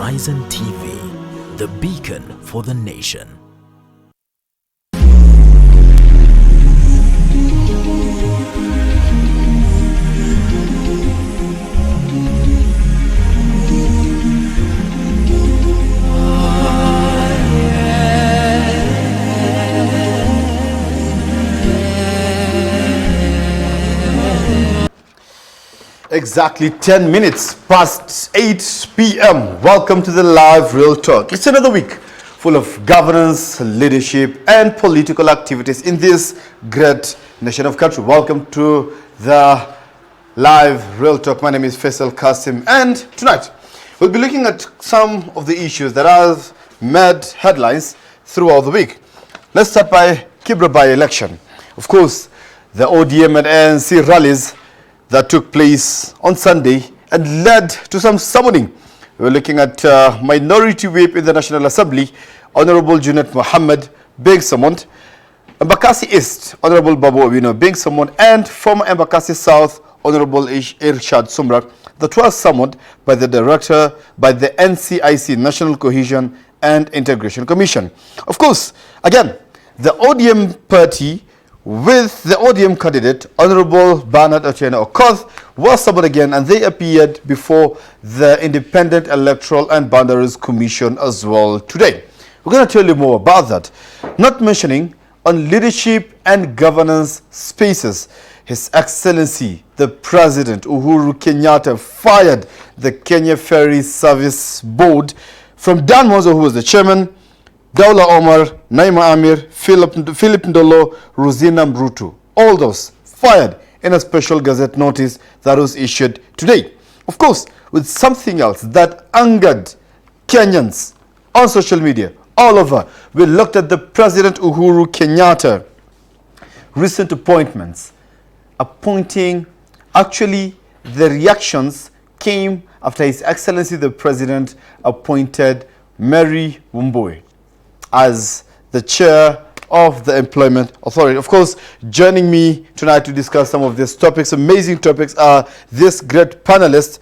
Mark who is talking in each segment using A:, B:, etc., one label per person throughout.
A: Horizon TV, the beacon for the nation.
B: Exactly 10 minutes past 8 p.m. Welcome to the live Real Talk. It's another week full of governance, leadership, and political activities in this great nation of country. Welcome to the live Real Talk. My name is Kassim, and tonight we'll be looking at some of the issues that have made headlines throughout the week. Let's start by Kibra by-election. Of course, the ODM and ANC rallies that took place on Sunday and led to some summoning. We're looking at Minority Whip in the National Assembly, Honorable Junet Mohamed being summoned, Embakasi East, Honorable Babu Obino being summoned, and former Embakasi South, Honorable Irshad Sumrak, that was summoned by the director by the NCIC, National Cohesion and Integration Commission. Of course, again, the ODM party with the ODM candidate, Honorable Bernard Otieno Okoth, was summoned again, and they appeared before the Independent Electoral and Boundaries Commission as well today. We're going to tell you more about that. Not mentioning on leadership and governance spaces, His Excellency, the President, Uhuru Kenyatta, fired the Kenya Ferry Service Board from Dan Mozo, who was the chairman, Daula Omar, Naima Amir, Philip Ndolo, Rosina Mrutu. All those fired in a special gazette notice that was issued today. Of course, with something else that angered Kenyans on social media, all over, we looked at the President Uhuru Kenyatta recent appointments. Actually, the reactions came after His Excellency the President appointed Mary Wambui as the chair of the Employment Authority. Of course, joining me tonight to discuss some of these topics, amazing topics, are this great panelist,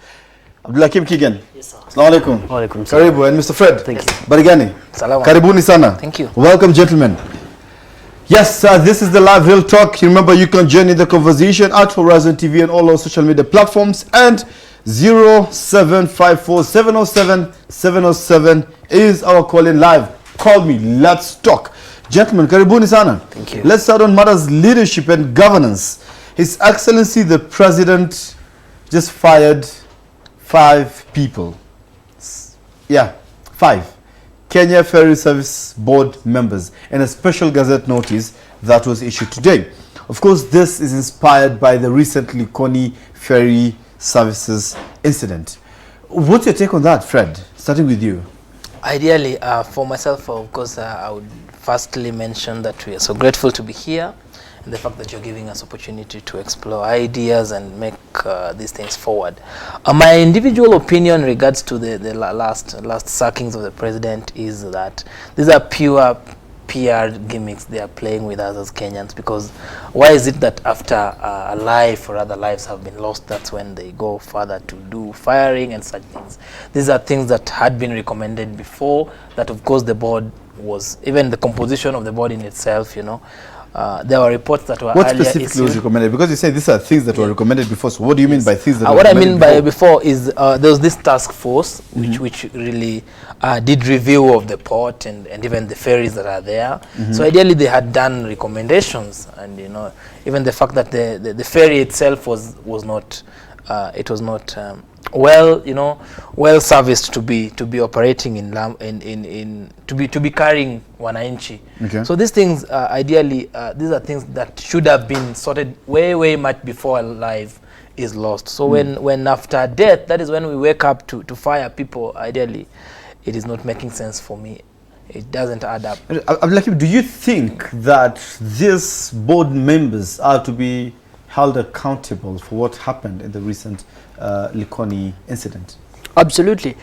B: Abdullahi Kigen.
C: Yes, sir.
B: Assalamu alaikum.
C: Wa alaikum
B: Karibu, and Mr. Fred.
C: Thank you.
B: Barigani.
C: Salaam.
B: Karibuni sana.
C: Thank you.
B: Welcome, gentlemen. Yes, this is the live Real Talk. Remember, you can join in the conversation at Horizon TV and all our social media platforms, and 0754 707 707 is our call-in live. Call me, let's talk. Gentlemen, karibuni sana.
C: Thank you.
B: Let's start on matters leadership and governance. His Excellency the President just fired 5 people. Yeah, 5. Kenya Ferry Service Board members in a special gazette notice that was issued today. Of course, this is inspired by the recent Likoni Ferry Services incident. What's your take on that, Fred? Starting with you.
C: Ideally, for myself, of course, I would firstly mention that we are so grateful to be here, and the fact that you're giving us opportunity to explore ideas and make these things forward. My individual opinion in regards to the last sackings of the president is that these are pure PR gimmicks they are playing with us as Kenyans, because why is it that after a life or other lives have been lost, that's when they go further to do firing and such things? These are things that had been recommended before, that of course the board was, even the composition of the board in itself, you know, there were reports that were
B: what specifically was recommended? Because you say these are things that were recommended before. So what do you mean by things that were
C: what I
B: recommended
C: mean by before is there was this task force which really did review of the port and even the ferries that are there. So ideally they had done recommendations, and you know, even the fact that the ferry itself was not well serviced to be operating to be carrying wananchi.
B: Okay.
C: So these things ideally these are things that should have been sorted way much before a life is lost. So when after death, that is when we wake up to fire people. Ideally, it is not making sense for me. It doesn't add up.
B: Do you think that these board members are to be held accountable for what happened in the recent Likoni incident?
D: Absolutely,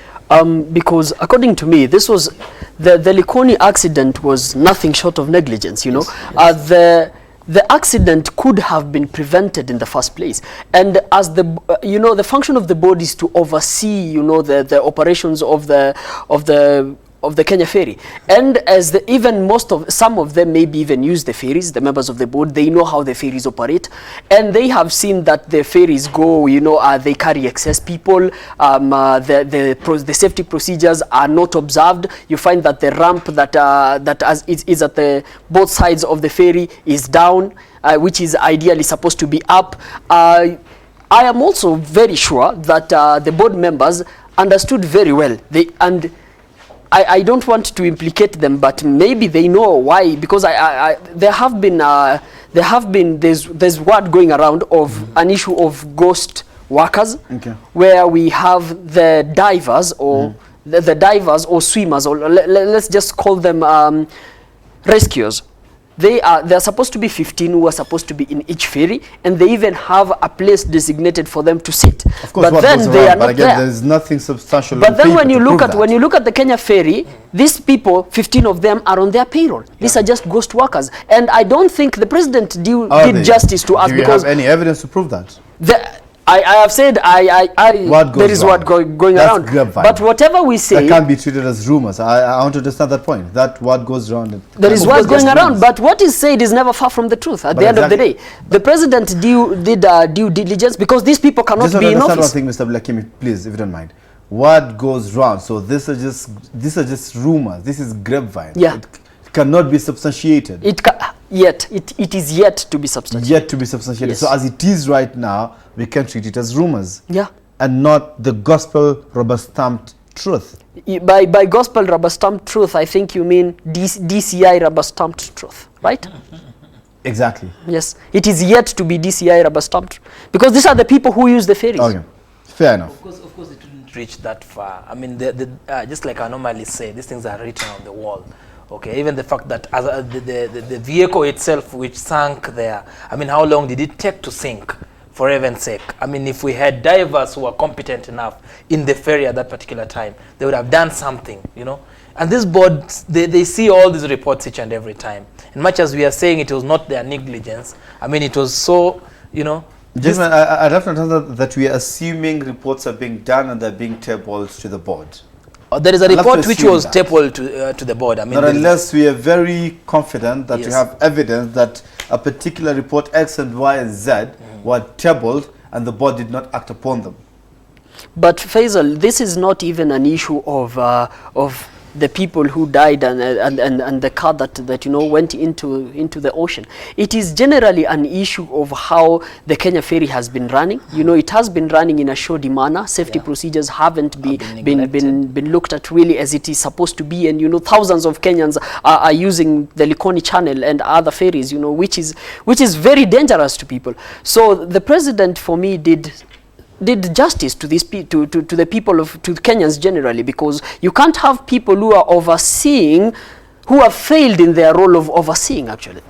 D: because according to me, this was the Likoni accident was nothing short of negligence. You know,
C: Yes.
D: the accident could have been prevented in the first place. And as the the function of the board is to oversee the operations of the Kenya ferry, and as even some of them maybe even use the ferries, the members of the board, they know how the ferries operate, and they have seen that the ferries go, they carry excess people, the safety procedures are not observed. You find that the ramp that is at the both sides of the ferry is down, which is ideally supposed to be up. I am also very sure that the board members understood very well. I don't want to implicate them, but maybe they know why, because there's word going around of an issue of ghost workers, where we have the divers or the divers or swimmers, or let's just call them rescuers. They're supposed to be 15 who are supposed to be in each ferry, and they even have a place designated for them to sit.
B: Of course,
D: but then they are not there.
B: There's nothing substantial.
D: But then when you look at the Kenya ferry, these people, 15 of them, are on their payroll. These are just ghost workers, and I don't think the president did justice to us.
B: Do you have any evidence to prove that?
D: I have said there is what going around.
B: Grapevine.
D: But whatever we say,
B: that can't be treated as rumors. I want to understand that point. That what goes around.
D: There is what going around, but what is said is never far from the truth. At the end of the day, the president did due diligence, because these people cannot be in office.
B: Just one thing, Mr. Abdullahi, please, if you don't mind. What goes round? So these are just rumors. This is grapevine.
D: Yeah.
B: It cannot be substantiated.
D: It is yet to be substantiated.
B: Yet to be substantiated.
D: Yes.
B: So as it is right now, we can treat it as rumors.
D: Yeah.
B: And not the gospel rubber-stamped truth.
D: By gospel rubber-stamped truth, I think you mean DCI rubber-stamped truth, right?
B: Exactly.
D: Yes. It is yet to be DCI rubber-stamped, because these are the people who use the ferries.
B: Okay. Fair enough.
C: Of course, it didn't reach that far. I mean, just like I normally say, these things are written on the wall. Okay, even the fact that the vehicle itself which sank there, I mean, how long did it take to sink, for heaven's sake? I mean, if we had divers who were competent enough in the ferry at that particular time, they would have done something, And this board, they see all these reports each and every time. And much as we are saying it was not their negligence, I mean, it was so,
B: Gentlemen, I'd have to understand that we are assuming reports are being done and they're being tabled to the board.
C: There is a report which was tabled to the board. I mean,
B: not unless we are very confident that
C: Yes.
B: we have evidence that a particular report X and Y and Z were tabled and the board did not act upon them.
D: But Faisal, this is not even an issue of the people who died and the car that went into the ocean. It is generally an issue of how the Kenya ferry has been running. It has been running in a shoddy manner. Safety procedures haven't been looked at really as it is supposed to be, and thousands of Kenyans are using the Likoni channel and other ferries, which is very dangerous to people. So the president, for me, did justice to these to the people to Kenyans generally, because you can't have people who are overseeing who have failed in their role of overseeing, actually.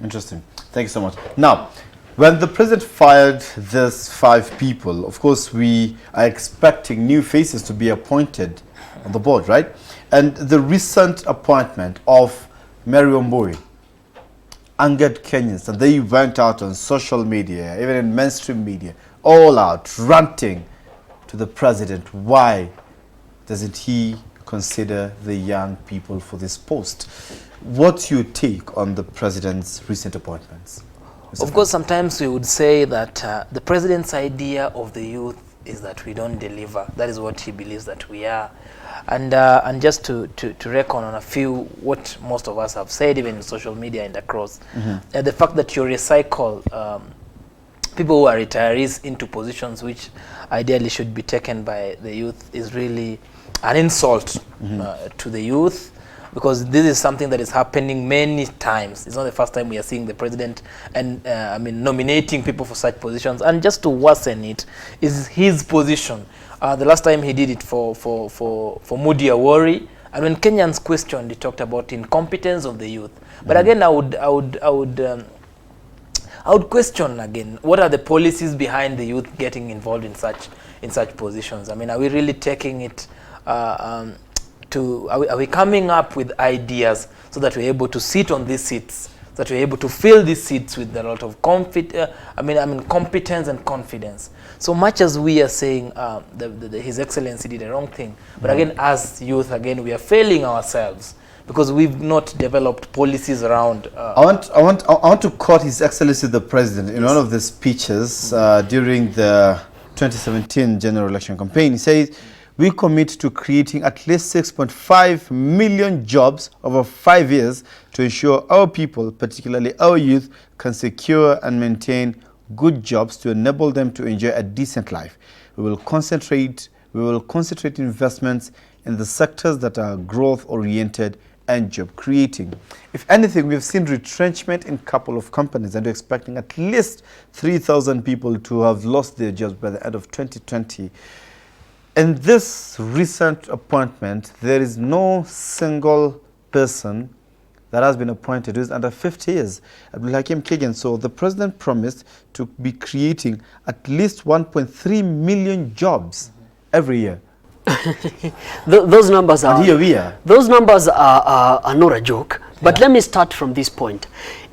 B: Interesting. Thank you so much. Now, when the president fired these 5 people, of course we are expecting new faces to be appointed on the board, right? And the recent appointment of Mary Wambui angered Kenyans, and they went out on social media, even in mainstream media, all out, ranting to the president. Why doesn't he consider the young people for this post? What's your take on the president's recent appointments?
C: Of course, sometimes we would say that the president's idea of the youth is that we don't deliver. That is what he believes that we are. And just to reckon on a few, what most of us have said, even in social media and across, the fact that you recycle people who are retirees into positions which ideally should be taken by the youth is really an insult to the youth, because this is something that is happening many times. It's not the first time we are seeing the president and nominating people for such positions. And just to worsen it is his position. The last time he did it for Mudi Awori, and when Kenyans questioned, he talked about incompetence of the youth. But again, I would question again, what are the policies behind the youth getting involved in such positions? I mean, are we really taking it are we coming up with ideas so that we're able to sit on these seats that we're able to fill these seats with a lot of competence and confidence. So much as we are saying His Excellency did a wrong thing, but again, as youth, again, we are failing ourselves because we've not developed policies around.
B: I want to quote His Excellency the President in one of the speeches during the 2017 general election campaign. He says, "We commit to creating at least 6.5 million jobs over 5 years to ensure our people, particularly our youth, can secure and maintain good jobs to enable them to enjoy a decent life. We will concentrate investments in the sectors that are growth-oriented and job-creating." If anything, we've seen retrenchment in a couple of companies, and we're expecting at least 3,000 people to have lost their jobs by the end of 2020. In this recent appointment, there is no single person that has been appointed who is under 50 years. Abdullahi. So the president promised to be creating at least 1.3 million jobs every year.
D: Those numbers are,
B: and here we are.
D: Those numbers are not a joke. But let me start from this point.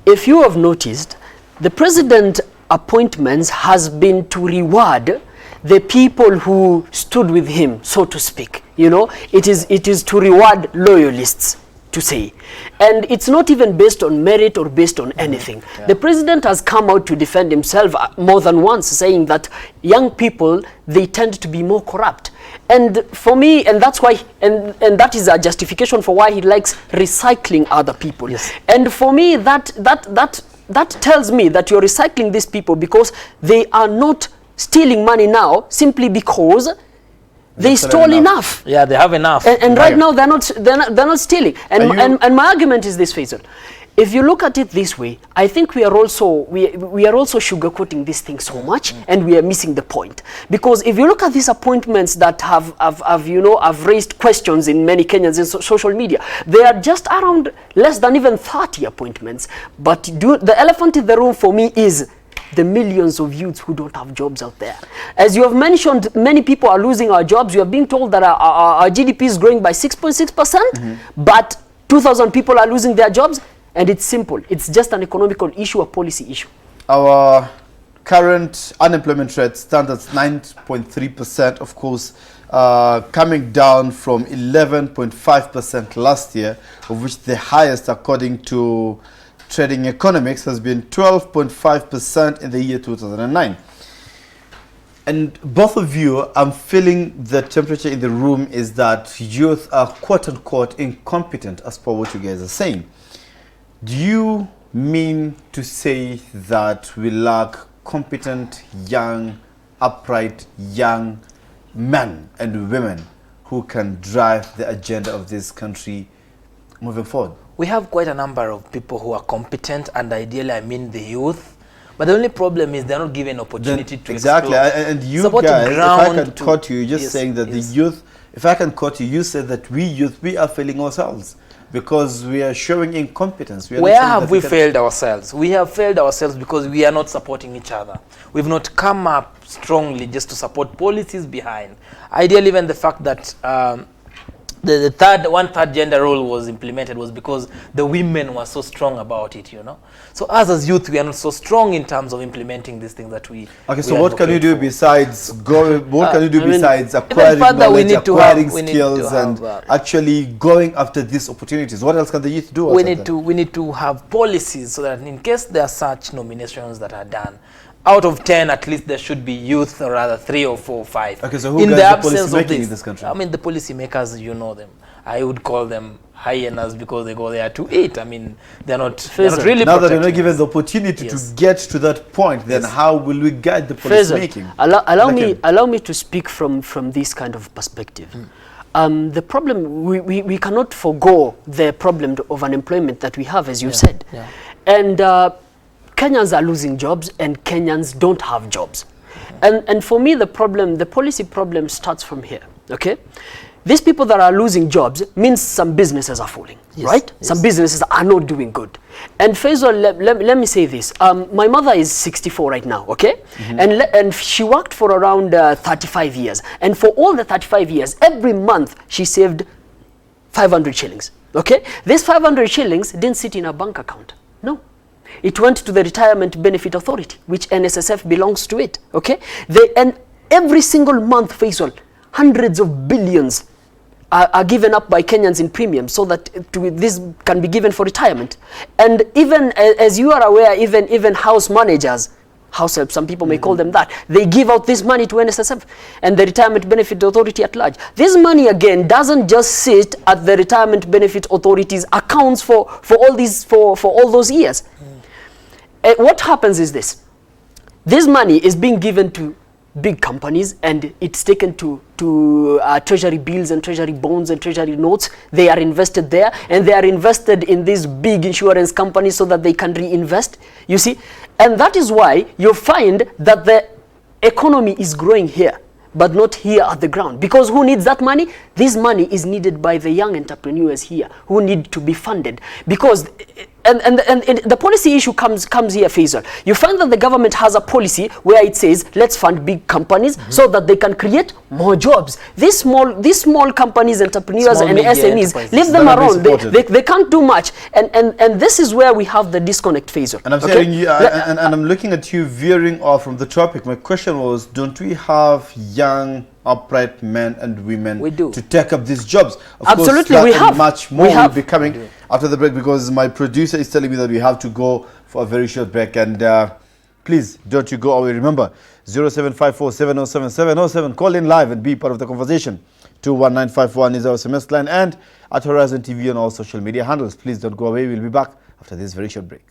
D: If you have noticed, the president appointments has been to reward the people who stood with him, so to speak. You know, it is to reward loyalists, to say. And it's not even based on merit or based on anything. The president has come out to defend himself more than once, saying that young people, they tend to be more corrupt. And for me, and that's why, and that is a justification for why he likes recycling other people. Yes. And for me, that tells me that you're recycling these people because they are not stealing money now simply because they stole enough.
C: Yeah, they have enough.
D: And right now they're not stealing. And my argument is this, Faisal. If you look at it this way, I think we are also sugarcoating this thing so much, and we are missing the point. Because if you look at these appointments that have raised questions in many Kenyans in social media, they are just around less than even 30 appointments. But the elephant in the room for me is the millions of youths who don't have jobs out there. As you have mentioned, many people are losing our jobs. We are being told that our GDP is growing by 6.6%, but 2,000 people are losing their jobs. And it's simple. It's just an economical issue, a policy issue.
B: Our current unemployment rate stands at 9.3%, of course, coming down from 11.5% last year, of which the highest, according to Trading Economics, has been 12.5% in the year 2009. And both of you, I'm feeling the temperature in the room is that youth are quote-unquote incompetent, as per what you guys are saying. Do you mean to say that we lack competent, young, upright, young men and women who can drive the agenda of this country moving forward?
C: We have quite a number of people who are competent, and ideally I mean the youth. But the only problem is they're not given opportunity to
B: exactly
C: explore.
B: And you guys, if I can quote you, you're just saying that the youth, if I can quote you, you said that we youth, we are failing ourselves because we are showing incompetence.
C: Where have we failed ourselves? We have failed ourselves because we are not supporting each other. We've not come up strongly just to support policies behind. Ideally, even the fact that the one-third gender role was implemented was because the women were so strong about it, you know. So us as youth, we are not so strong in terms of implementing these things that we.
B: Okay, so what can you do besides besides acquiring knowledge, acquiring skills, and actually going after these opportunities? What else can the youth do?
C: We need to have policies so that in case there are such nominations that are done, out of 10, at least there should be youth, or rather 3 or 4 or 5.
B: Okay, so who in the absence of this in this country?
C: I mean, the policy makers, you know them. I would call them hyenas because they go there to eat. I mean, they're not really.
B: Now that they're not given the opportunity to get to that point, then how will we guide the policy making?
D: Allow me to speak from this kind of perspective. The problem, we cannot forego the problem of unemployment that we have, as you said. And Kenyans are losing jobs, and Kenyans don't have jobs. And for me, the policy problem starts from here, okay? These people that are losing jobs means some businesses are falling, right? Yes. Some businesses are not doing good. And Faisal, let me say this. My mother is 64 right now, okay? And she worked for around 35 years. And for all the 35 years, every month she saved 500 shillings, okay? This 500 shillings didn't sit in a bank account. No, It went to the Retirement Benefit Authority, which NSSF belongs to it. Okay, and every single month, Faisal, hundreds of billions are given up by Kenyans in premiums so that this can be given for retirement. And even as you are aware, even house managers, house help, some people may call them that, they give out this money to NSSF and the Retirement Benefit Authority at large. This money again doesn't just sit at the Retirement Benefit Authority's accounts for all those years. What happens is this money is being given to big companies, and it's taken to treasury bills and treasury bonds and treasury notes. They are invested there, and they are invested in these big insurance companies so that they can reinvest, you see. And that is why you find that the economy is growing here, but not here at the ground. Because who needs that money? This money is needed by the young entrepreneurs here who need to be funded. Because and the policy issue comes here, Faisal. You find that the government has a policy where it says, let's fund big companies so that they can create more jobs. These small companies, entrepreneurs and SMEs, leave them around. They can't do much. And this is where we have the disconnect, Faisal.
B: And I'm saying you, and I'm looking at you veering off from the topic. My question was, don't we have young, upright men and women to take up these jobs? Of
D: Absolutely,
B: course,
D: we have.
B: Much more will be coming after the break, because my producer is telling me that we have to go for a very short break. And please, don't you go away. Remember, 0754 707 707. Call in live and be part of the conversation. 21951 is our SMS line, and at Horizon TV on all social media handles. Please don't go away. We'll be back after this very short break.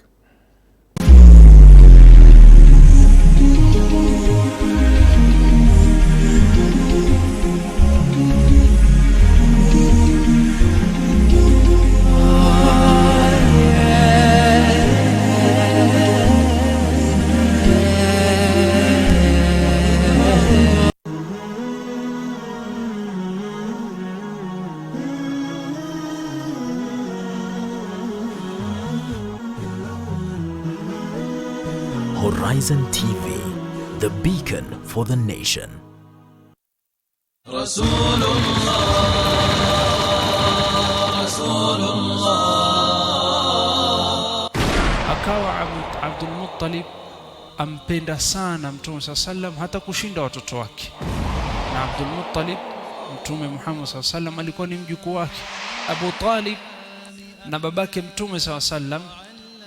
A: Horizon TV, the beacon for the nation.
E: Akawa Abdul Muttalib ampenda sana Mtume sallam hata kushinda watoto wake. Na Abdul Muttalib, Mtume Muhammad sallam alikuwa ni mjukuu wake. Abu Talib na babake Mtume sallam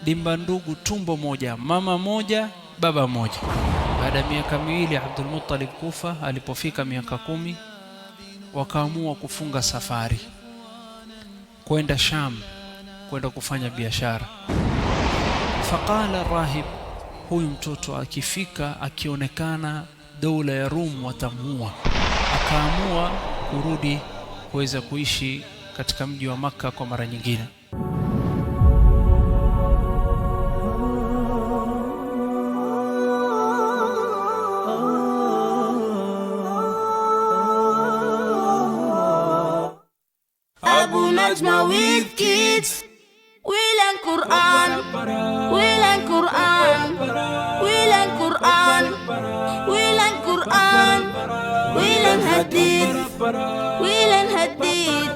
E: dimba ndugu, tumbo moja, mama moja, baba moja. Baada ya miaka miwili Abdul Muttalib kufa, alipofika miaka 10 wakaamua kufunga safari kwenda Sham, kwenda kufanya biashara. Faqala rahib, huyu mtoto akifika akionekana dola ya Rum watamuua. Akaamua kurudi kuweza kuishi katika mji wa Makka kwa mara nyingine.
F: With kids, we learn Quran, we learn Quran, we learn Quran, we learn Quran, we learn Hadith, we learn Hadith,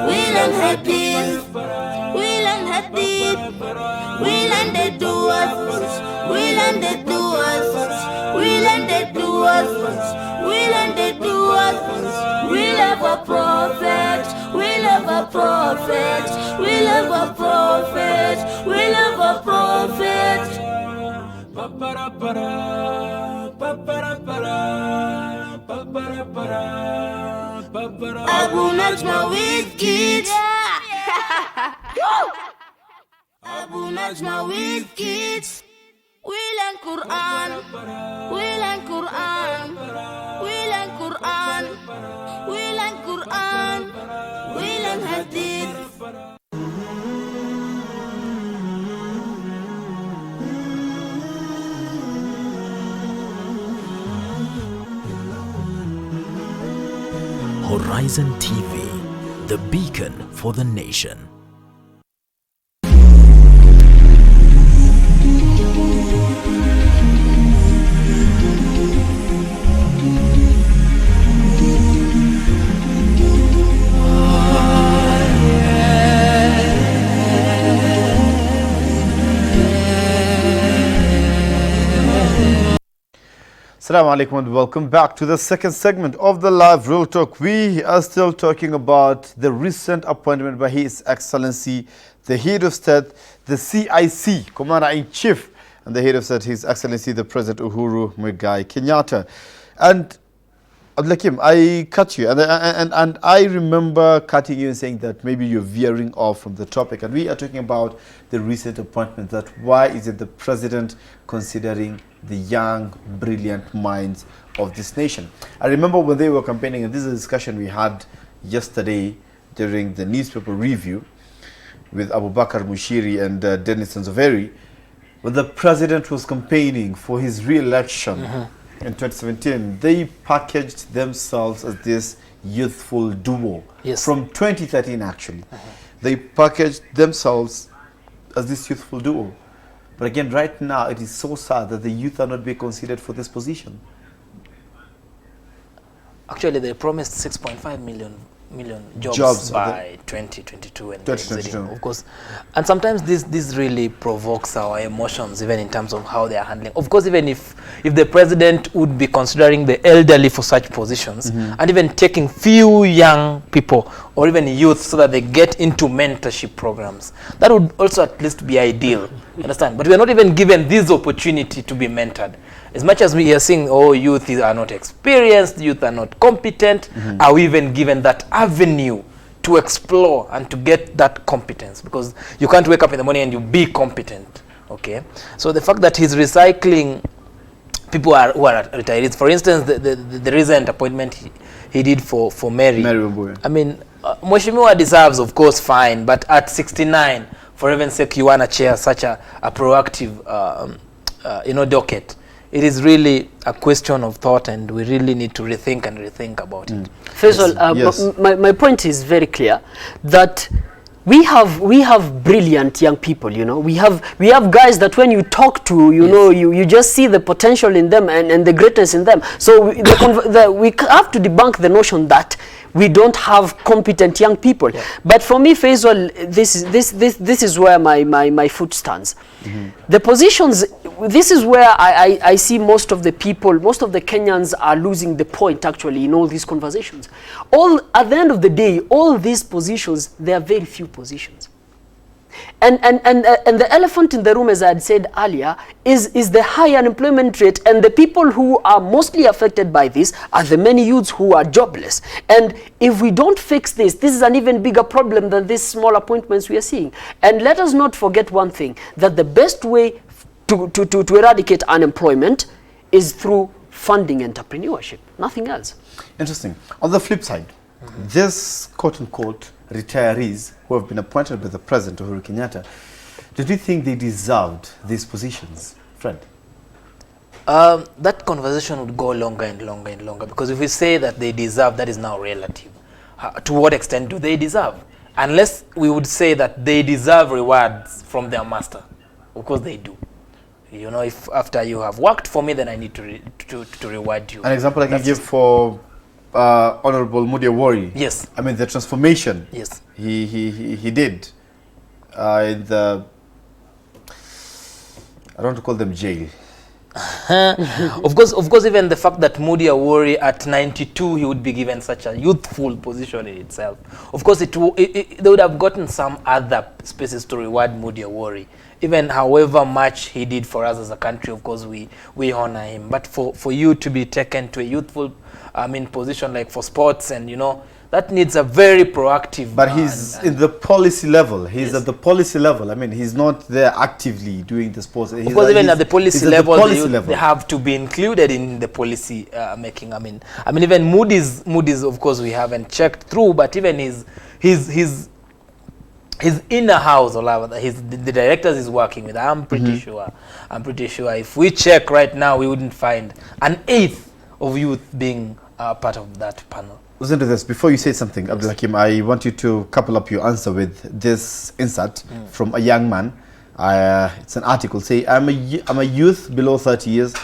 F: we learn Hadith, we learn Hadith, we learn the duas, we learn the duas, we learn the duas, we learn the duas, we love a prophet. We love a prophet, we love a prophet, we love a prophet. Abu Najma with kids. Abu Najma with kids. We learn Quran, we learn Quran, we learn Quran, we learn Quran, we learn Hadith.
A: Horizon TV, the beacon for the nation.
B: Assalamu alaikum and welcome back to the second segment of the live Real Talk. We are still talking about the recent appointment by His Excellency, the Head of State, the CIC, Commander-in-Chief, and the Head of State, His Excellency, the President Uhuru Muigai Kenyatta. And Abdullahi, I cut you, and I remember cutting you and saying that maybe you're veering off from the topic. And we are talking about the recent appointment, that why is it the President considering the young, brilliant minds of this nation? I remember when they were campaigning, and this is a discussion we had yesterday during the newspaper review with Abu Bakr Mushiri and Dennis Nzoveri, when the President was campaigning for his re-election in 2017, they packaged themselves as this youthful duo.
C: Yes.
B: From 2013, actually. They packaged themselves as this youthful duo. But again, right now, it is so sad that the youth are not being considered for this position.
C: Actually, they promised 6.5 million jobs by 2022 and
B: 2022.
C: of course. And sometimes this really provokes our emotions, even in terms of how they are handling. Of course, even if the President would be considering the elderly for such positions, and even taking few young people or even youth so that they get into mentorship programs, that would also at least be ideal. You understand? But we are not even given this opportunity to be mentored. As much as we are seeing, oh, youth are not experienced, youth are not competent, are we even given that avenue to explore and to get that competence? Because you can't wake up in the morning and you be competent, okay? So the fact that he's recycling people who are retirees, for instance, the recent appointment he did for Mary. I mean, Mheshimiwa deserves, of course, fine, but at 69, for heaven's sake, you want to chair such a proactive, docket. It is really a question of thought, and we really need to rethink about it.
D: Faisal,
B: Yes.
D: my point is very clear, that we have brilliant young people. You know, we have guys that when you talk to, you just see the potential in them and the greatness in them. So we have to debunk the notion that we don't have competent young people. Yeah. But for me, Faisal, this is where my foot stands. The positions, this is where I see most of the people, most of the Kenyans are losing the point actually in all these conversations. At the end of the day, all these positions, there are very few positions. And the elephant in the room, as I had said earlier, is the high unemployment rate, and the people who are mostly affected by this are the many youths who are jobless. And if we don't fix this is an even bigger problem than these small appointments we are seeing. And let us not forget one thing, that the best way to eradicate unemployment is through funding entrepreneurship, nothing else.
B: Interesting. On the flip side, this quote-unquote retirees who have been appointed by the President Uhuru Kenyatta, do you think they deserved these positions, friend?
C: That conversation would go longer and longer and longer, because if we say that they deserve, that is now relative. To what extent do they deserve? Unless we would say that they deserve rewards from their master. Of course they do. You know, if after you have worked for me, then I need to reward you.
B: An example I can give for Honorable Mudia Wari.
C: Yes.
B: I mean, the transformation.
C: Yes.
B: He did in the, I don't want to call them jail.
C: Of course, even the fact that Mudia Wari at 92, he would be given such a youthful position in itself. Of course, they would have gotten some other spaces to reward Mudia Wari. Even however much he did for us as a country, of course, we honor him. But for you to be taken to a youthful, position like for sports, and that needs a very proactive.
B: But he's in the policy level. He's at the policy level. I mean, he's not there actively doing the sports.
C: Of course, even at the policy level, they have to be included in the policy making. I mean, even Moody's, of course, we haven't checked through, but even his inner house, or the directors is working with. I'm pretty sure if we check right now, we wouldn't find an eighth of youth being part of that panel.
B: Listen to this. Before you say something, Abdullahi, I want you to couple up your answer with this insert from a young man. It's an article. Say, I'm a youth below 30 years,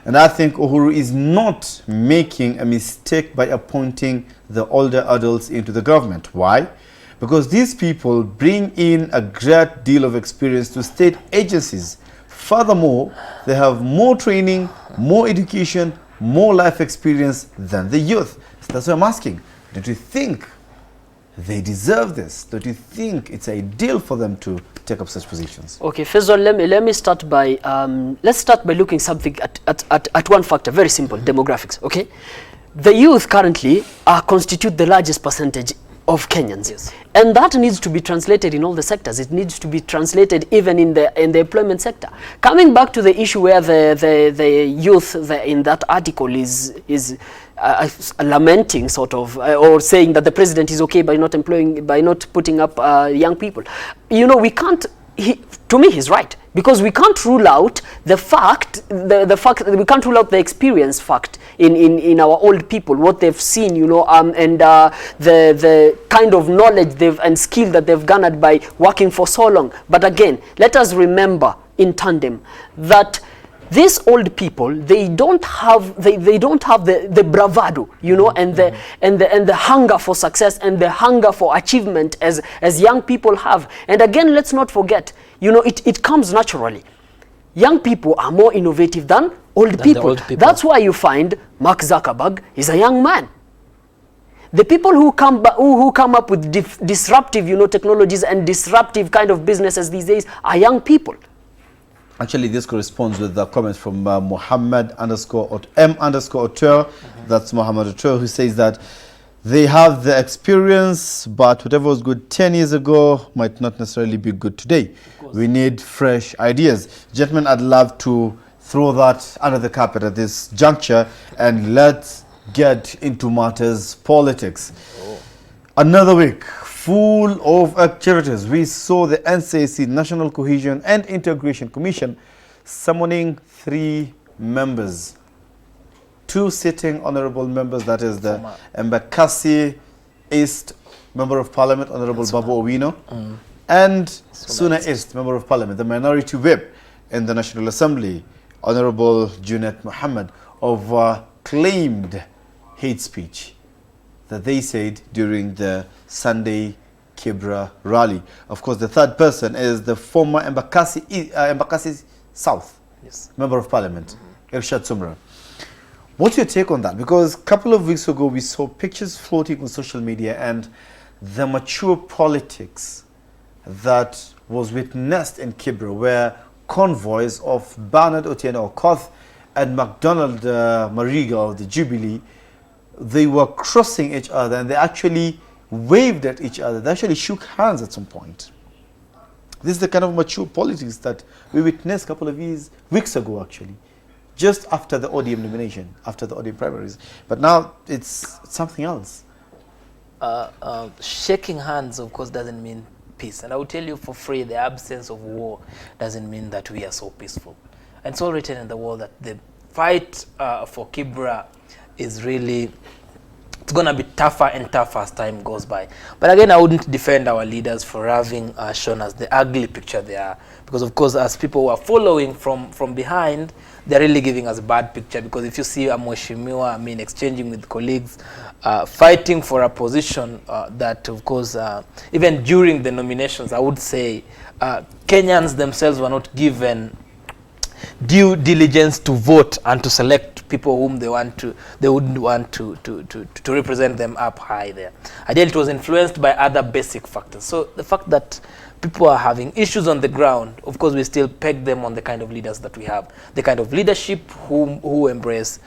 B: and I think Uhuru is not making a mistake by appointing the older adults into the government. Why? Because these people bring in a great deal of experience to state agencies. Furthermore, they have more training, more education, more life experience than the youth. So that's why I'm asking, don't you think they deserve this? Don't you think it's ideal for them to take up such positions?
D: Okay, first of all, let me start by let's start by looking something at one factor, very simple, demographics. Okay, the youth currently constitute the largest percentage of Kenyans, yes. And that needs to be translated in all the sectors. It needs to be translated even in the employment sector. Coming back to the issue where the youth in that article is lamenting sort of or saying that the president is okay by not putting up young people. You know, we can't. To me, he's right, because we can't rule out the fact, the fact that we can't rule out the experience fact in our old people, what they've seen, you know, and the kind of knowledge and skill that they've garnered by working for so long. But again, let us remember in tandem that these old people, they don't have the bravado, you know, and the hunger for success and the hunger for achievement as young people have. And again, let's not forget, you know, it comes naturally. Young people are more innovative than old people. That's why you find Mark Zuckerberg is a young man. The people who come up with disruptive, you know, technologies and disruptive kind of businesses these days are young people.
B: Actually, this corresponds with the comments from Mohamed _M_Oteur. That's Mohamed Oteur, who says that they have the experience, but whatever was good 10 years ago might not necessarily be good today. We need fresh ideas. Gentlemen, I'd love to throw that under the carpet at this juncture and let's get into matters politics. Another week full of activities. We saw the NCAC, National Cohesion and Integration Commission, summoning 3 members. 2 sitting honorable members, that is the Embakasi East Member of Parliament, Honorable Babu Owino, and Suna East Member of Parliament, the Minority Whip in the National Assembly, Honorable Junet Mohamed, of claimed hate speech that they said during the Sunday Kibra rally. Of course, the third person is the former Embakasi South Member of Parliament, Irshad Sumra. What's your take on that? Because a couple of weeks ago, we saw pictures floating on social media and the mature politics that was witnessed in Kibra, where convoys of Bernard Otieno Okoth and MacDonald Mariga of the Jubilee, they were crossing each other and they actually waved at each other. They actually shook hands at some point. This is the kind of mature politics that we witnessed a couple of weeks ago, actually, just after the ODM nomination, after the ODM primaries. But now it's something else.
C: Shaking hands, of course, doesn't mean peace. And I will tell you for free, the absence of war doesn't mean that we are so peaceful. And it's all written in the world that the fight for Kibra is really, it's going to be tougher and tougher as time goes by. But again, I wouldn't defend our leaders for having shown us the ugly picture they are. Because of course, as people who are following from behind, they're really giving us a bad picture. Because if you see a Mheshimiwa, I mean, exchanging with colleagues, fighting for a position that, of course, even during the nominations, I would say Kenyans themselves were not given due diligence to vote and to select people whom they would want to represent them up high there. Ideally, it was influenced by other basic factors. So the fact that people are having issues on the ground, of course, we still peg them on the kind of leaders that we have, the kind of leadership who embrace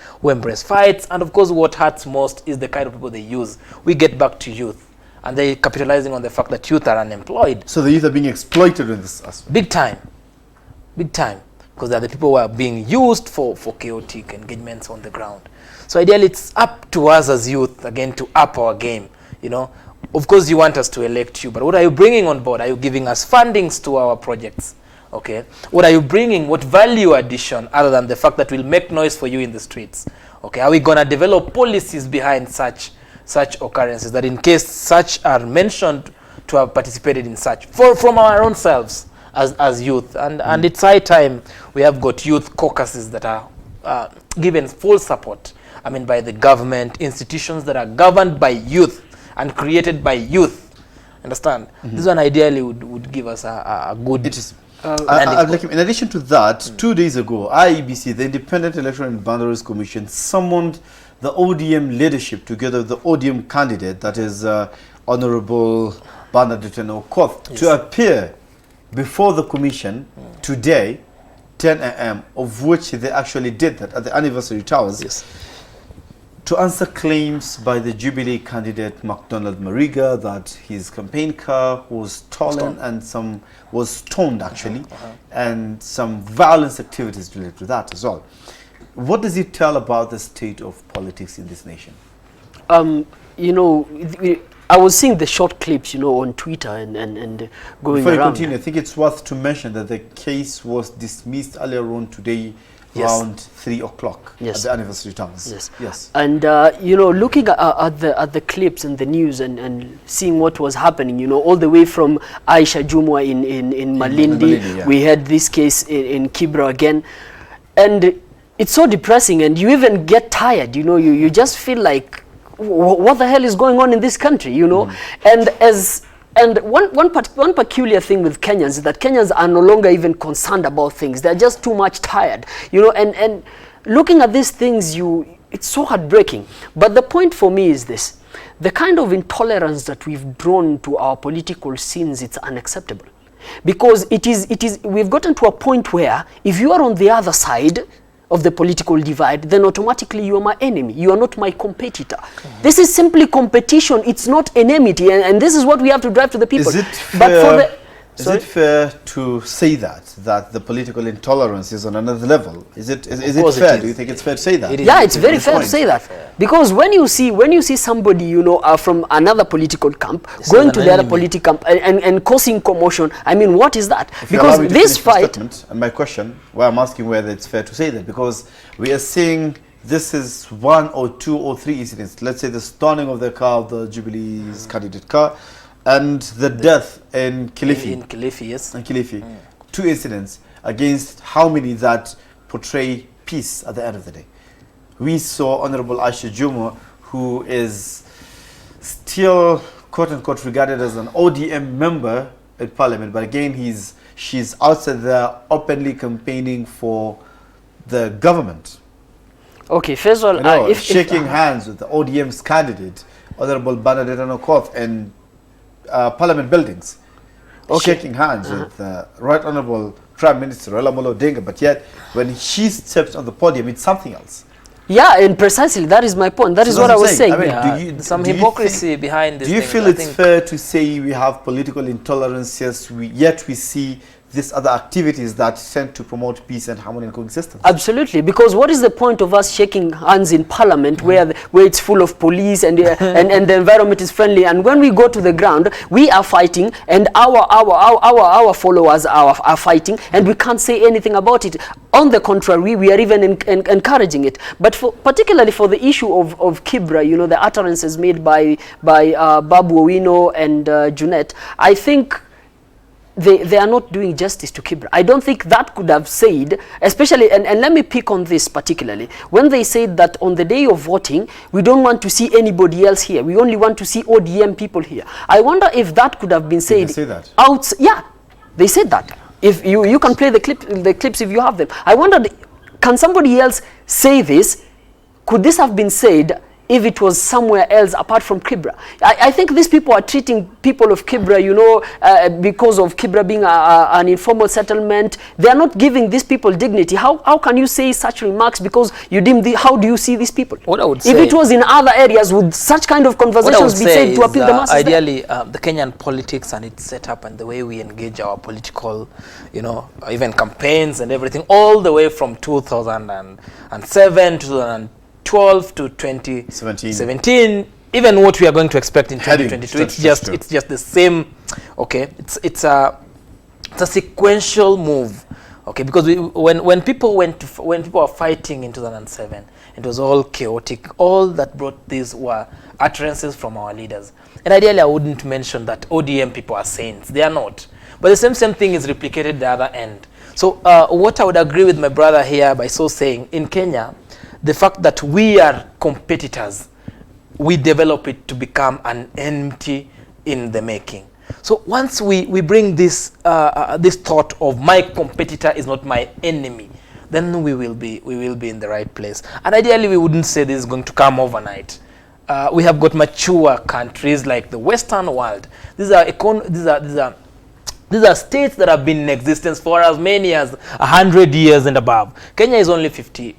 C: fights, and of course, what hurts most is the kind of people they use. We get back to youth, and they're capitalizing on the fact that youth are unemployed.
B: So the youth are being exploited in this aspect.
C: Big time. Because they're the people who are being used for chaotic engagements on the ground. So ideally, it's up to us as youth, again, to up our game, you know. Of course, you want us to elect you, but what are you bringing on board? Are you giving us fundings to our projects? Okay. What are you bringing? What value addition, other than the fact that we'll make noise for you in the streets? Okay. Are we going to develop policies behind such occurrences, that in case such are mentioned, to have participated in such from our own selves as youth? And it's high time we have got youth caucuses that are given full support, I mean, by the government, institutions that are governed by youth and created by youth. Understand? This one ideally would give us a good
B: In addition to that, 2 days ago, IEBC, the Independent Electoral and Boundaries Commission, summoned the ODM leadership together with the ODM candidate, that is Honorable Bernadette Okoth, to appear before the commission today, 10 a.m., of which they actually did that at the anniversary towers, to answer claims by the Jubilee candidate MacDonald Mariga that his campaign car was stolen and some was stoned actually, and some violence activities related to that as well. What does it tell about the state of politics in this nation?
D: You know, I was seeing the short clips, you know, on Twitter and going
B: Before
D: around.
B: you continue, I think it's worth to mention that the case was dismissed earlier on today, around 3 o'clock at the anniversary towers. Yes.
D: And you know, looking at the clips and the news and seeing what was happening, you know, all the way from Aisha Jumwa in Malindi, we had this case in Kibra again, and it's so depressing, and you even get tired, you know, you just feel like, what the hell is going on in this country, you know? And one peculiar thing with Kenyans is that Kenyans are no longer even concerned about things. They're just too much tired, you know, and looking at these things, it's so heartbreaking. But the point for me is this: the kind of intolerance that we've drawn to our political scenes, it's unacceptable. Because we've gotten to a point where if you are on the other side of the political divide, then automatically you are my enemy. You are not my competitor. This is simply competition. It's not enmity, and this is what we have to drive to the people.
B: Is it fair, is it fair to say that the political intolerance is on another level? Is it fair? Do you think it's fair to say that?
D: Yeah, it's very fair to say that. Because when you see somebody, you know, from another political camp going to the other political camp and causing commotion, I mean, what is that? Because this fight.
B: And my question, why I'm asking whether it's fair to say that, because we are seeing this is 1 or 2 or 3 incidents. Let's say the stoning of the car, of the Jubilee's candidate car, and the death in Kilifi.
C: In Kilifi, yes.
B: In Kilifi. 2 incidents against how many that portray peace at the end of the day. We saw Honorable Aisha Jumwa, who is still quote-unquote regarded as an ODM member in parliament, but again she's outside there openly campaigning for the government.
D: Okay, first of all,
B: shaking hands with the ODM's candidate, Honorable Bernadette Okoth, and parliament buildings, shaking hands with Right Honorable Prime Minister Raila Amolo Odinga, but yet when she steps on the podium, it's something else.
D: Yeah, and precisely that is my point. That is what I was saying.
B: I mean,
C: some hypocrisy behind this.
B: Do you feel it's fair to say we have political intolerance, yet we see these other activities that tend to promote peace and harmony and coexistence?
D: Absolutely, because what is the point of us shaking hands in parliament where it's full of police and and the environment is friendly, and when we go to the ground we are fighting, and our followers are fighting, and we can't say anything about it. On the contrary, we are even encouraging it. But particularly for the issue of Kibra, you know, the utterances made by Babu Owino and Junet, I think they are not doing justice to Kibra. I don't think that could have said, especially, and let me pick on this particularly, when they said that on the day of voting, we don't want to see anybody else here. We only want to see ODM people here. I wonder if that could have been said.
B: Did they say that?
D: Yeah, they said that. If you can play the clips if you have them. I wonder, can somebody else say this? Could this have been said if it was somewhere else apart from Kibra? I think these people are treating people of Kibra, you know, because of Kibra being an informal settlement. They are not giving these people dignity. How can you say such remarks because you deem how do you see these people?
C: What I would say,
D: if it was in other areas, would such kind of conversations be said to appeal the masses?
C: Ideally, the Kenyan politics and its setup and the way we engage our political, you know, even campaigns and everything, all the way from 2007 to 2012 to 2017, even what we are going to expect in 2022, it's just the same. Okay, it's a sequential move. Okay, because when people were fighting in 2007, it was all chaotic. All that brought these were utterances from our leaders. And ideally, I wouldn't mention that ODM people are saints. They are not. But the same thing is replicated the other end. So what I would agree with my brother here by so saying, in Kenya, the fact that we are competitors, we develop it to become an enmity in the making. So once we bring this this thought of my competitor is not my enemy, then we will be in the right place. And ideally, we wouldn't say this is going to come overnight. We have got mature countries like the Western world. These are states that have been in existence for as many as 100 years and above. Kenya is only 50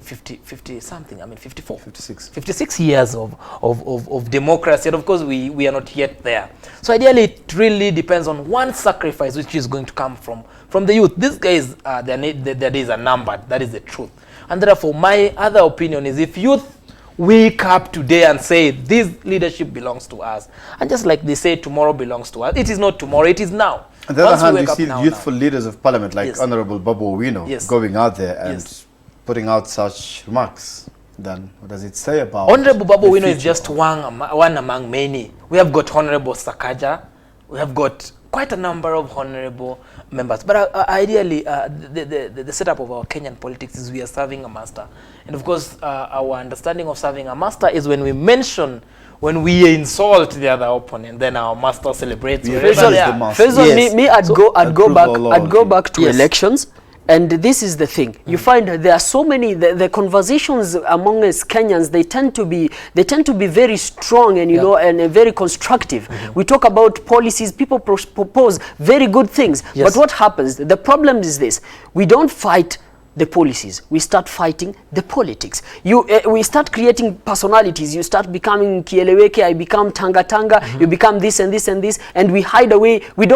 C: something, 54. 56 years of democracy, and of course we are not yet there. So ideally it really depends on one sacrifice which is going to come from the youth. These guys, their days are numbered, that is the truth. And therefore my other opinion is, if youth wake up today and say this leadership belongs to us, and just like they say tomorrow belongs to us, it is not tomorrow, it is now.
B: On the other hand, you see youthful leaders of parliament like
C: Yes.
B: Honorable Babu Owino
C: Yes.
B: going out there and
C: Yes.
B: putting out such remarks. Then what does it say about
C: Honorable Babu
B: the
C: Owino is
B: future
C: just
B: of-
C: one among many. We have got Honorable Sakaja, we have got quite a number of honorable members. But ideally, the setup of our Kenyan politics is we are serving a master. And of course, our understanding of serving a master is when we insult the other opponent, then our master celebrates.
B: We
C: wherever
B: praise
C: they
B: the
C: are.
B: master.
D: Faisal,
C: Yes.
D: I'd go
B: Approval
D: back to
C: Yes.
D: elections. And this is the thing. You find there are so many the conversations among us Kenyans, they tend to be very strong and and very constructive. We talk about policies, people propose very good things.
C: Yes.
D: But what happens? The problem is this. We don't fight the policies, we start fighting the politics. We start creating personalities. You start becoming Kieleweke, I become Tanga Tanga, you become this and this and this, and we hide away. We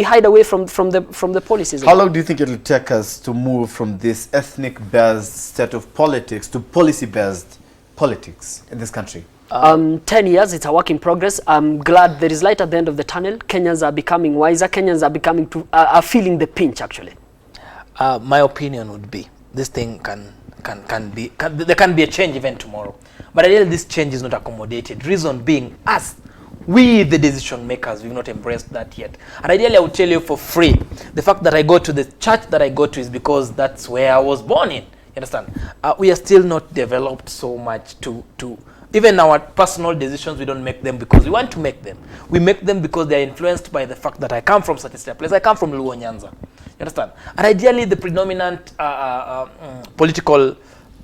D: hide away from the policies.
B: How long do you think it will take us to move from this ethnic-based set of politics to policy-based politics in this country?
D: 10 years, it's a work in progress. I'm glad there is light at the end of the tunnel. Kenyans are becoming wiser. Kenyans are feeling the pinch, actually.
C: My opinion would be this thing there can be a change even tomorrow, but ideally this change is not accommodated. Reason being, us, we the decision makers, we've not embraced that yet. And ideally I would tell you for free, the fact that I go to the church that I go to is because that's where I was born in. You understand? We are still not developed so much to even our personal decisions, we don't make them because we want to make them. We make them because they are influenced by the fact that I come from such a place. I come from Luo Nyanza. You understand? And ideally, the predominant political,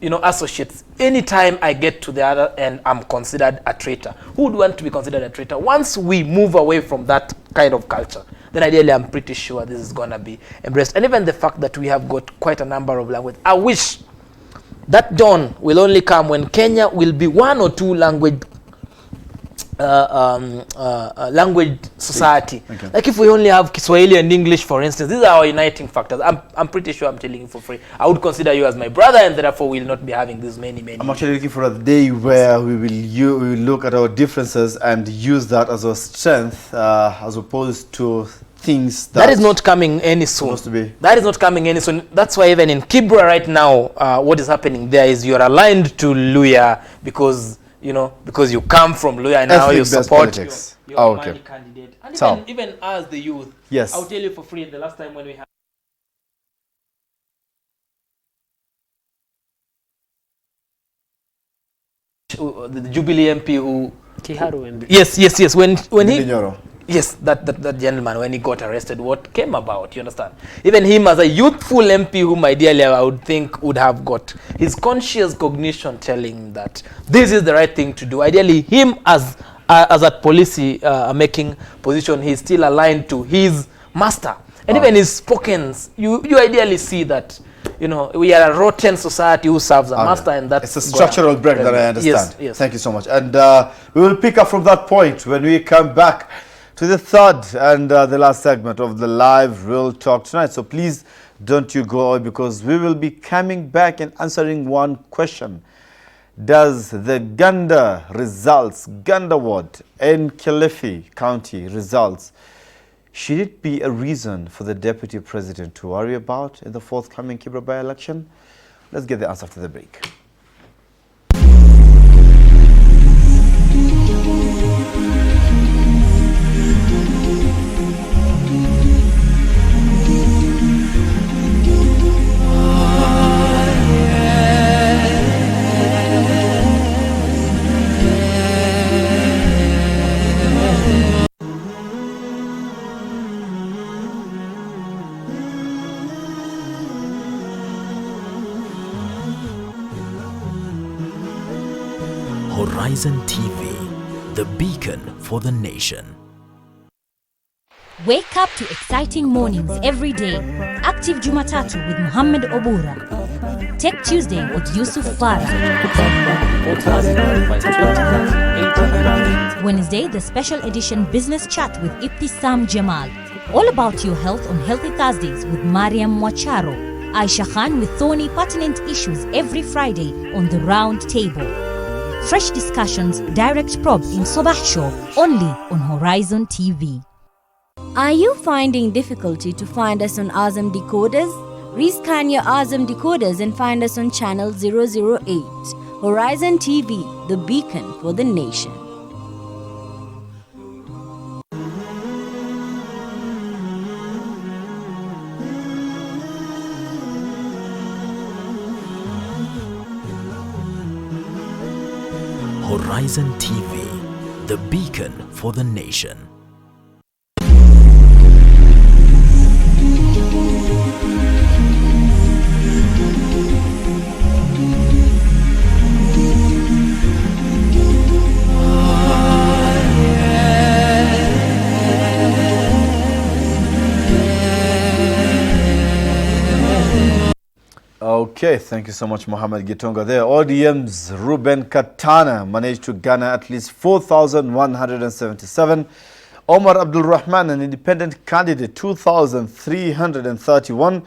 C: associates, anytime I get to the other end, I'm considered a traitor. Who would want to be considered a traitor? Once we move away from that kind of culture, then ideally, I'm pretty sure this is going to be embraced. And even the fact that we have got quite a number of languages, I wish that dawn will only come when Kenya will be one or two language society.
B: Okay.
C: Like if we only have Kiswahili and English, for instance, these are our uniting factors. I'm pretty sure, I'm telling you for free, I would consider you as my brother, and therefore we'll not be having this many.
B: I'm actually looking for a day where we will look at our differences and use that as a strength, as opposed to things that
C: is not coming any soon.
B: supposed to be.
C: That is not coming any soon. That's why even in Kibra right now, what is happening there is you're aligned to Luya because you come from Luya and now you
B: Ethnic-based
C: support
B: politics.
C: your
B: Oh, okay.
C: candidate. And
B: So-
C: even as the youth,
B: Yes.
C: I'll tell you for free, the last time when we had the Jubilee MP who
D: Kiharu and
C: yes when he
B: Nyoro.
C: yes that gentleman, when he got arrested, what came about, you understand? Even him as a youthful MP whom ideally I would think would have got his conscious cognition telling him that this is the right thing to do. Ideally him as a policy making position, he's still aligned to his master. And even his spokens, you ideally see that we are a rotten society who serves a master, and that's
B: it's a structural break that I understand.
C: Yes.
B: Thank you so much. And we will pick up from that point when we come back to the third and the last segment of the live real talk tonight. So please don't you go away, because we will be coming back and answering one question. Does the Ganda ward in Kilifi County results, should it be a reason for the Deputy President to worry about in the forthcoming Kibra by-election? Let's get the answer after the break.
A: Horizon TV, the beacon for the nation.
G: Wake up to exciting mornings every day. Active Jumatatu with Mohamed Obura. Tech Tuesday with Yusuf Farah. Wednesday, the special edition Business Chat with Ibtisam Jamal. All about your health on Healthy Thursdays with Mariam Wacharo. Aisha Khan with thorny pertinent issues every Friday on the Round Table. Fresh discussions, direct probe in Sobah Show, only on Horizon TV.
F: Are you finding difficulty to find us on Azam decoders? Rescan your Azam decoders and find us on channel 008. Horizon TV, the beacon for the nation.
A: Horizon TV, the beacon for the nation.
B: Okay, thank you so much, Mohamed Gitonga. There, ODM's Ruben Katana managed to garner at least 4,177. Omar Abdul Rahman, an independent candidate, 2,331.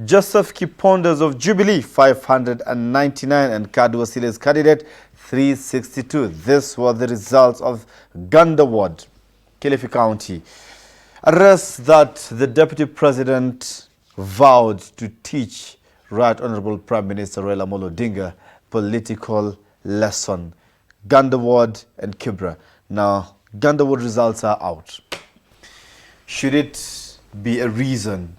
B: Joseph Kipondas of Jubilee, 599. And Kadu Wasile's candidate, 362. This were the results of Ganda Ward, Kilifi County. Arrest that the Deputy President vowed to teach Right Honorable Prime Minister Raila Amolo Odinga political lesson. Ganda Ward and Kibra. Now, Ganda Ward results are out. Should it be a reason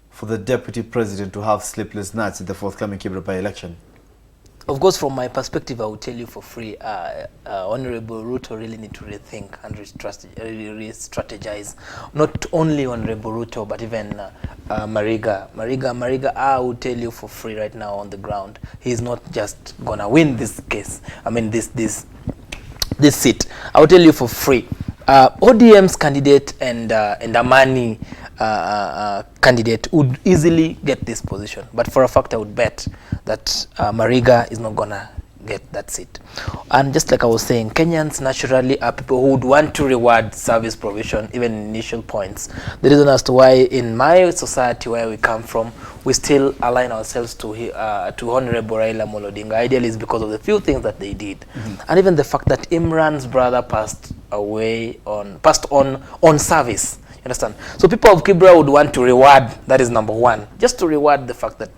B: for the Deputy President to have sleepless nights in the forthcoming Kibra by-election?
C: Of course, from my perspective, I will tell you for free, Honorable Ruto really need to rethink and re-strategize. Not only Honorable Ruto, but even Mariga. I will tell you for free right now on the ground, he's not just gonna win this case. I mean, this seat. I will tell you for free. ODM's candidate and Amani candidate would easily get this position, but for a fact I would bet that Mariga is not gonna get that seat. And just like I was saying, Kenyans naturally are people who would want to reward service provision, even in initial points. The reason as to why in my society where we come from, we still align ourselves to Honorable Raila Amolo Odinga. Ideally is because of the few things that they did. And even the fact that Imran's brother passed on service. You understand? So people of Kibra would want to reward, that is number one, just to reward the fact that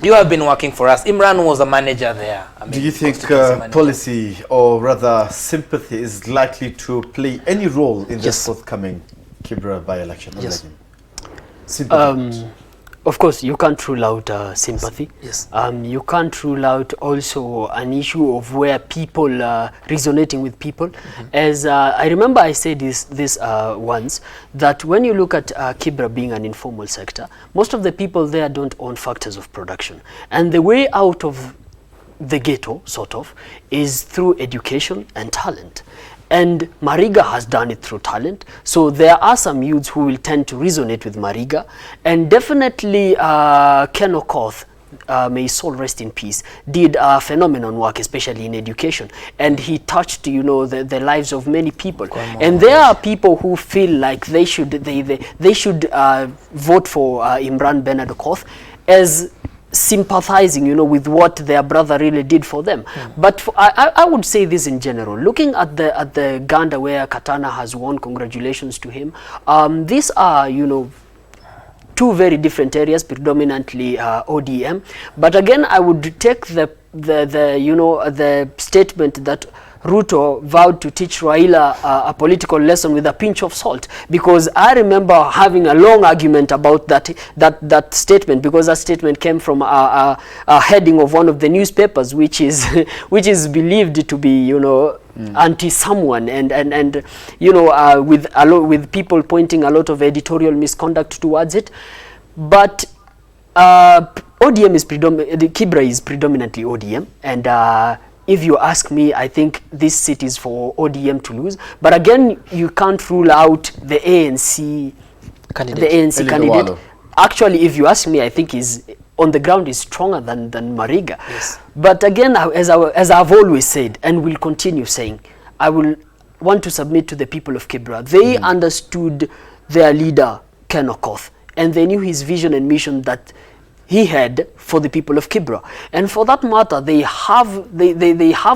C: you have been working for us. Imran was a manager there. I mean,
B: do you think policy, or rather sympathy, is likely to play any role in this forthcoming Kibra by-election?
C: Yes.
B: Sympathy.
D: Of course, you can't rule out sympathy.
C: Yes.
D: You can't rule out also an issue of where people resonating with people. As I remember I said this once, that when you look at Kibra being an informal sector, most of the people there don't own factors of production. And the way out of the ghetto, sort of, is through education and talent. And Mariga has done it through talent. So there are some youths who will tend to resonate with Mariga. And definitely Ken Okoth, may his soul rest in peace, did a phenomenon work, especially in education. And he touched, the lives of many people. And there are people who feel like they should vote for Imran Bernard Okoth as sympathizing, with what their brother really did for them. But I would say this in general. Looking at the Ganda where Katana has won, congratulations to him. These are, two very different areas, predominantly ODM. But again, I would take the statement that Ruto vowed to teach Raila a political lesson with a pinch of salt, because I remember having a long argument about that statement, because that statement came from a heading of one of the newspapers, which is believed to be anti someone, and with people pointing a lot of editorial misconduct towards it. But ODM is Kibra is predominantly ODM, and if you ask me, I think this seat is for ODM to lose. But again, you can't rule out the ANC
C: Candidate.
D: The ANC
B: Eli
D: candidate.
B: Lowalo.
D: Actually, if you ask me, I think is on the ground is stronger than Mariga.
C: Yes.
D: But again, as I've always said, and will continue saying, I will want to submit to the people of Kibra. They understood their leader, Ken Okoth, and they knew his vision and mission that he had for the people of Kibra. And for that matter, they have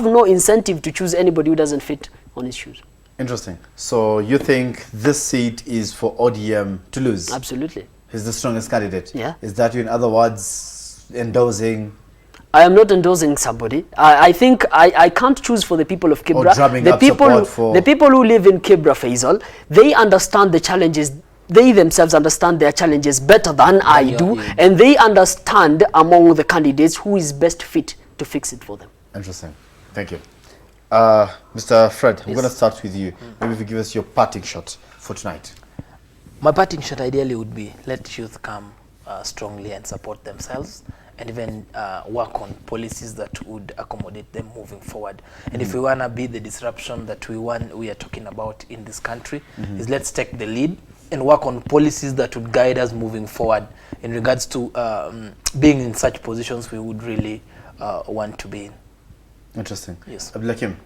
D: no incentive to choose anybody who doesn't fit on his shoes.
B: Interesting. So you think this seat is for ODM to lose?
D: Absolutely.
B: He's the strongest candidate.
D: Yeah.
B: Is that you, in other words, endorsing?
D: I am not endorsing somebody. I think I can't choose for the people of Kibra.
B: drumming
D: The
B: up
D: people,
B: support for-
D: the people who live in Kibra, Faisal, they understand the challenges. They themselves understand their challenges better than I do, and they understand among the candidates who is best fit to fix it for them.
B: Interesting. Thank you. Mr. Fred, I'm going to start with you. Maybe if you give us your parting shot for tonight.
C: My parting shot ideally would be let youth come strongly and support themselves, and even work on policies that would accommodate them moving forward. And if we want to be the disruption that we are talking about in this country, is let's take the lead and work on policies that would guide us moving forward in regards to being in such positions we would really want to be in.
B: Interesting.
C: Yes.
B: Abdullahi.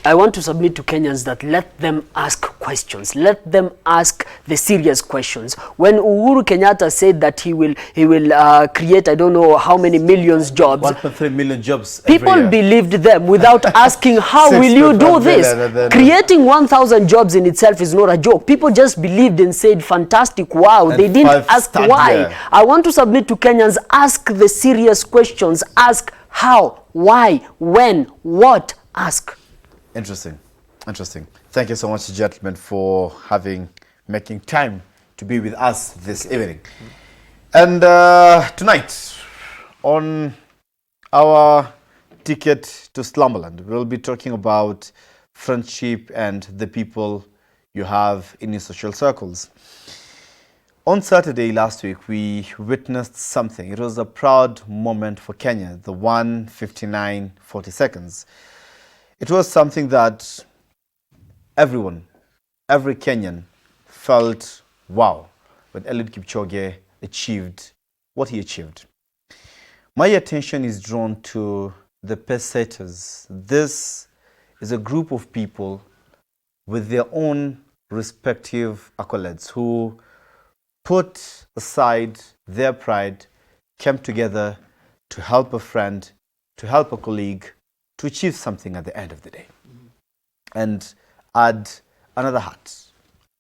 D: I want to submit to Kenyans that let them ask questions. Let them ask the serious questions. When Uhuru Kenyatta said that he will create, I don't know how many millions jobs,
B: 1.3 million jobs every
D: people
B: year.
D: believed them without asking how will you do this. Creating 1,000 jobs in itself is not a joke. People just believed and said fantastic, wow.
B: And
D: they didn't ask
B: 5-star
D: why.
B: there.
D: I want to submit to Kenyans, ask the serious questions. Ask how, why, when, what, ask.
B: Interesting. Interesting. Thank you so much, gentlemen, for making time to be with us this evening. And tonight, on our ticket to Slumberland, we'll be talking about friendship and the people you have in your social circles. On Saturday last week, we witnessed something. It was a proud moment for Kenya, the 1:59:40 seconds. It was something that everyone, every Kenyan felt, wow, when Eliud Kipchoge achieved what he achieved. My attention is drawn to the pace setters. This is a group of people with their own respective accolades who put aside their pride, came together to help a friend, to help a colleague, to achieve something at the end of the day. And add another hat,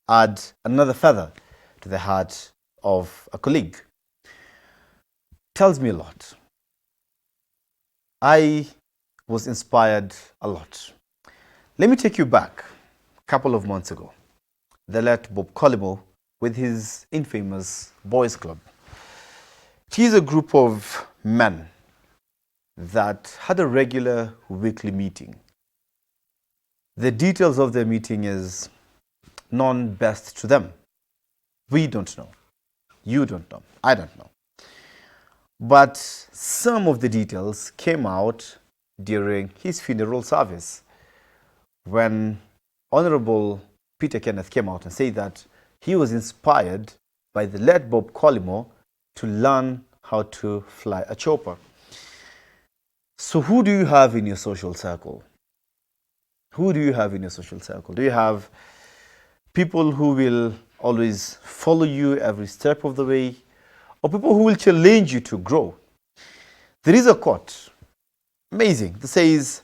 B: add another feather to the hat of a colleague. Tells me a lot. I was inspired a lot. Let me take you back a couple of months ago. The late Bob Collymore with his infamous Boys Club. It is a group of men that had a regular weekly meeting. The details of their meeting is known best to them. We don't know. You don't know. I don't know. But some of the details came out during his funeral service when Honorable Peter Kenneth came out and said that he was inspired by the late Bob Collymore to learn how to fly a chopper. So who do you have in your social circle? Who do you have in your social circle? Do you have people who will always follow you every step of the way, or people who will challenge you to grow? There is a quote, amazing, that says,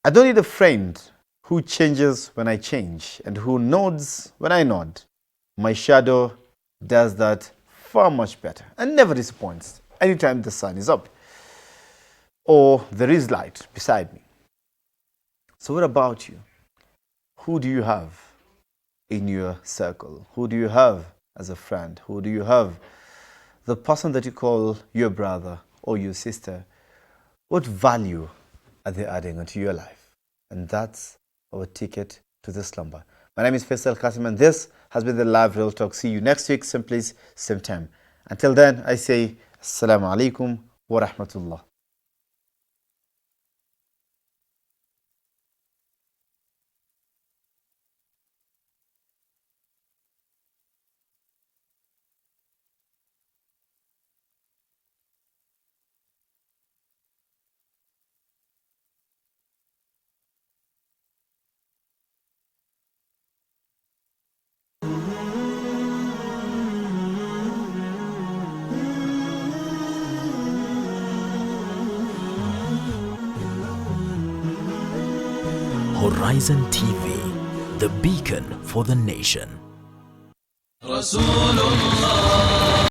B: I don't need a friend who changes when I change and who nods when I nod. My shadow does that far much better and never disappoints anytime the sun is up or there is light beside me. So what about you? Who do you have in your circle? Who do you have as a friend? Who do you have? The person that you call your brother or your sister. What value are they adding onto your life? And that's our ticket to the slumber. My name is Faisal Kassim, and this has been the Live Real Talk. See you next week, same place, same time. Until then, I say, Assalamu alaikum wa rahmatullah.
A: Horizon TV, the beacon for the nation.
H: رسول الله